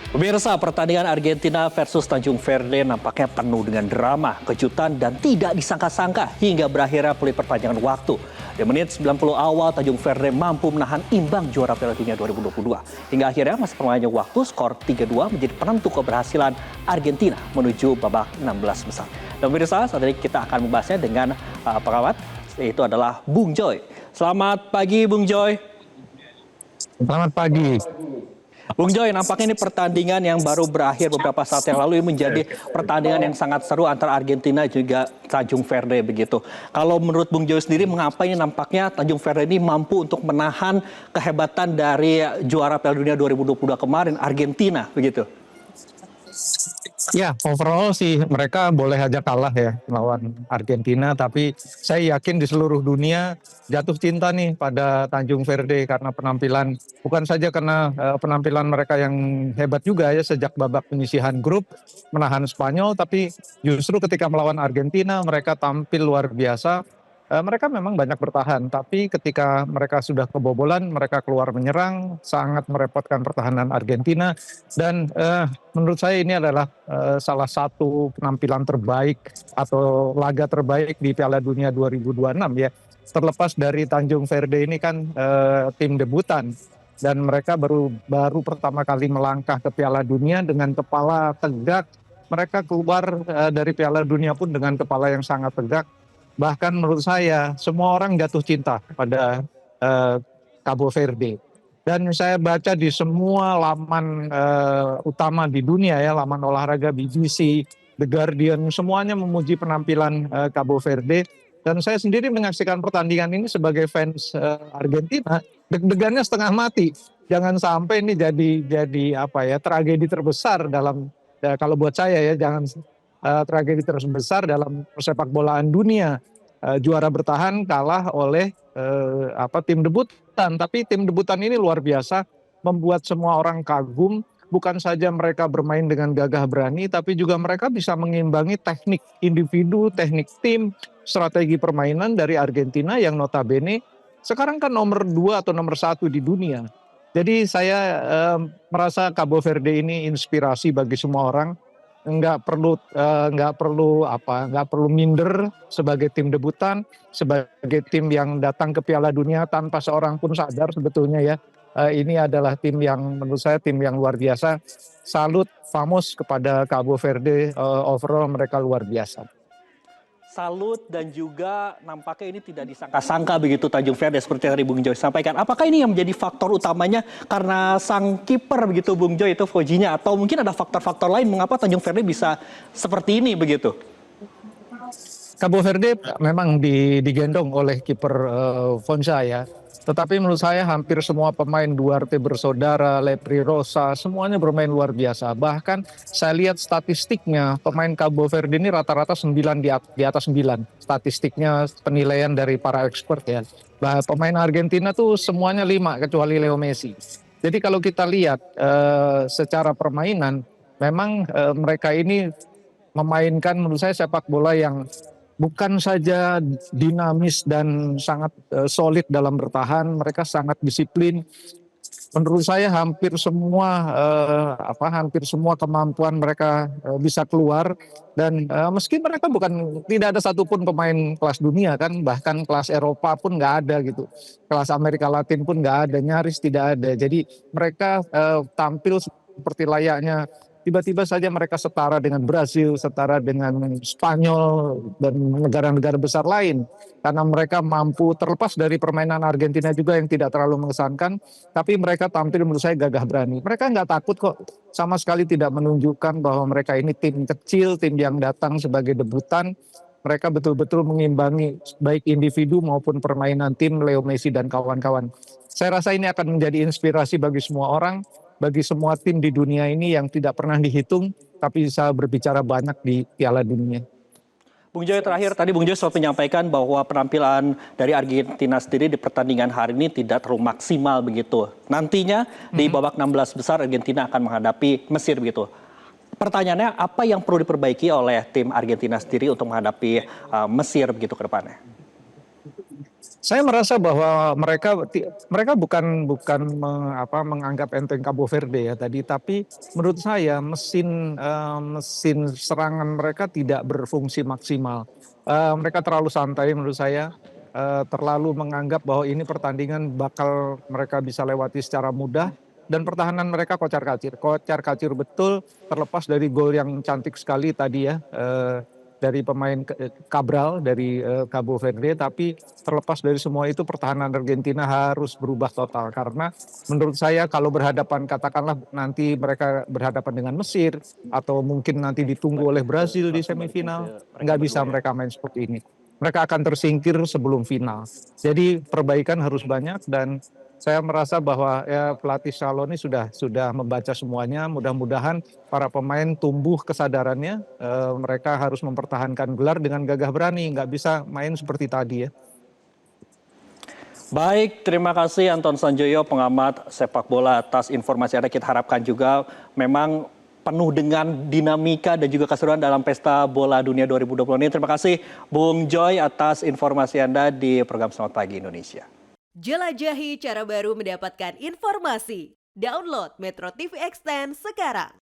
Pemirsa, pertandingan Argentina versus Tanjung Verde nampaknya penuh dengan drama, kejutan, dan tidak disangka-sangka hingga berakhirnya peluit perpanjangan waktu. Di menit 90 awal, Tanjung Verde mampu menahan imbang juara Piala Dunia 2022. Hingga akhirnya masa perpanjangan waktu, skor 3-2 menjadi penentu keberhasilan Argentina menuju babak 16 besar. Dan pemirsa, saat ini kita akan membahasnya dengan pengamat, yaitu adalah Bung Joy. Selamat pagi, Bung Joy. Selamat pagi. Bung Joy, nampaknya ini pertandingan yang baru berakhir beberapa saat yang lalu ini menjadi pertandingan yang sangat seru antara Argentina juga Tanjung Verde begitu. Kalau menurut Bung Joy sendiri, mengapa ini nampaknya Tanjung Verde ini mampu untuk menahan kehebatan dari juara Piala Dunia 2022 kemarin, Argentina begitu? Ya, overall sih mereka boleh aja kalah ya lawan Argentina, tapi saya yakin di seluruh dunia jatuh cinta nih pada Tanjung Verde karena penampilan, bukan saja karena penampilan mereka yang hebat juga ya sejak babak penyisihan grup menahan Spanyol, tapi justru ketika melawan Argentina mereka tampil luar biasa. Mereka memang banyak bertahan, tapi ketika mereka sudah kebobolan, mereka keluar menyerang, sangat merepotkan pertahanan Argentina. Dan menurut saya ini adalah salah satu penampilan terbaik atau laga terbaik di Piala Dunia 2026 ya. Terlepas dari Tanjung Verde ini kan tim debutan, dan mereka baru pertama kali melangkah ke Piala Dunia dengan kepala tegak. Mereka keluar dari Piala Dunia pun dengan kepala yang sangat tegak. Bahkan menurut saya semua orang jatuh cinta pada Cabo Verde. Dan saya baca di semua laman utama di dunia ya, laman olahraga BBC, The Guardian, semuanya memuji penampilan Cabo Verde. Dan saya sendiri menyaksikan pertandingan ini sebagai fans Argentina, deg-degannya setengah mati. Jangan sampai ini jadi apa ya, tragedi terbesar dalam kalau buat saya ya, jangan tragedi terbesar dalam persepak bolaan dunia. Juara bertahan kalah oleh tim debutan, tapi tim debutan ini luar biasa, membuat semua orang kagum. Bukan saja mereka bermain dengan gagah berani, tapi juga mereka bisa mengimbangi teknik individu, teknik tim, strategi permainan dari Argentina yang notabene sekarang kan nomor 2 atau nomor 1 di dunia. Jadi saya merasa Cabo Verde ini inspirasi bagi semua orang. Nggak perlu minder sebagai tim debutan, sebagai tim yang datang ke Piala Dunia tanpa seorang pun sadar sebetulnya ya. Ini adalah tim yang menurut saya tim yang luar biasa. Salut famos kepada Cabo Verde, overall mereka luar biasa. Salut, dan juga nampaknya ini tidak disangka-sangka begitu Tanjung Verde seperti yang tadi Bung Joy sampaikan. Apakah ini yang menjadi faktor utamanya karena sang kiper begitu Bung Joy itu Fojinya, atau mungkin ada faktor-faktor lain mengapa Tanjung Verde bisa seperti ini begitu? Cabo Verde memang digendong oleh kiper Fonsa ya. Tetapi menurut saya hampir semua pemain Duarte bersaudara, Lepri Rosa, semuanya bermain luar biasa. Bahkan saya lihat statistiknya, pemain Cabo Verde ini rata-rata 9 di atas 9. Statistiknya penilaian dari para expert ya. Pemain Argentina tuh semuanya 5 kecuali Leo Messi. Jadi kalau kita lihat secara permainan, memang mereka ini memainkan menurut saya sepak bola yang bukan saja dinamis dan sangat solid dalam bertahan, mereka sangat disiplin. Menurut saya hampir semua kemampuan mereka bisa keluar, dan meski mereka tidak ada satupun pemain kelas dunia kan, bahkan kelas Eropa pun nggak ada gitu, kelas Amerika Latin pun nggak ada, nyaris tidak ada. Jadi mereka tampil seperti layaknya tiba-tiba saja mereka setara dengan Brasil, setara dengan Spanyol dan negara-negara besar lain. Karena mereka mampu, terlepas dari permainan Argentina juga yang tidak terlalu mengesankan, tapi mereka tampil menurut saya gagah berani. Mereka nggak takut kok, sama sekali tidak menunjukkan bahwa mereka ini tim kecil, tim yang datang sebagai debutan. Mereka betul-betul mengimbangi baik individu maupun permainan tim Leo Messi dan kawan-kawan. Saya rasa ini akan menjadi inspirasi bagi semua orang, bagi semua tim di dunia ini yang tidak pernah dihitung, tapi bisa berbicara banyak di Piala Dunia. Bung Joy, terakhir tadi Bung Joy sempat menyampaikan bahwa penampilan dari Argentina sendiri di pertandingan hari ini tidak terlalu maksimal begitu. Nantinya di babak 16 besar Argentina akan menghadapi Mesir begitu. Pertanyaannya, apa yang perlu diperbaiki oleh tim Argentina sendiri untuk menghadapi Mesir begitu ke depannya? Saya merasa bahwa mereka bukan menganggap enteng Cabo Verde ya tadi, tapi menurut saya mesin serangan mereka tidak berfungsi maksimal. Mereka terlalu santai menurut saya, terlalu menganggap bahwa ini pertandingan bakal mereka bisa lewati secara mudah dan pertahanan mereka kocar-kacir betul, terlepas dari gol yang cantik sekali tadi ya, dari pemain Cabral dari Cabo Verde, tapi terlepas dari semua itu pertahanan Argentina harus berubah total karena menurut saya kalau berhadapan katakanlah nanti mereka berhadapan dengan Mesir atau mungkin nanti ditunggu oleh Brazil di semifinal, nggak bisa mereka main seperti ini. Mereka akan tersingkir sebelum final. Jadi perbaikan harus banyak dan saya merasa bahwa ya, pelatih Scaloni sudah membaca semuanya. Mudah-mudahan para pemain tumbuh kesadarannya. Mereka harus mempertahankan gelar dengan gagah berani, nggak bisa main seperti tadi ya. Baik, terima kasih Anton Sanjoyo, pengamat sepak bola atas informasi Anda. Kita harapkan juga memang penuh dengan dinamika dan juga keseruan dalam Pesta Bola Dunia 2020 ini. Terima kasih Bung Joy atas informasi Anda di program Selamat Pagi Indonesia. Jelajahi cara baru mendapatkan informasi. Download Metro TV Extend sekarang.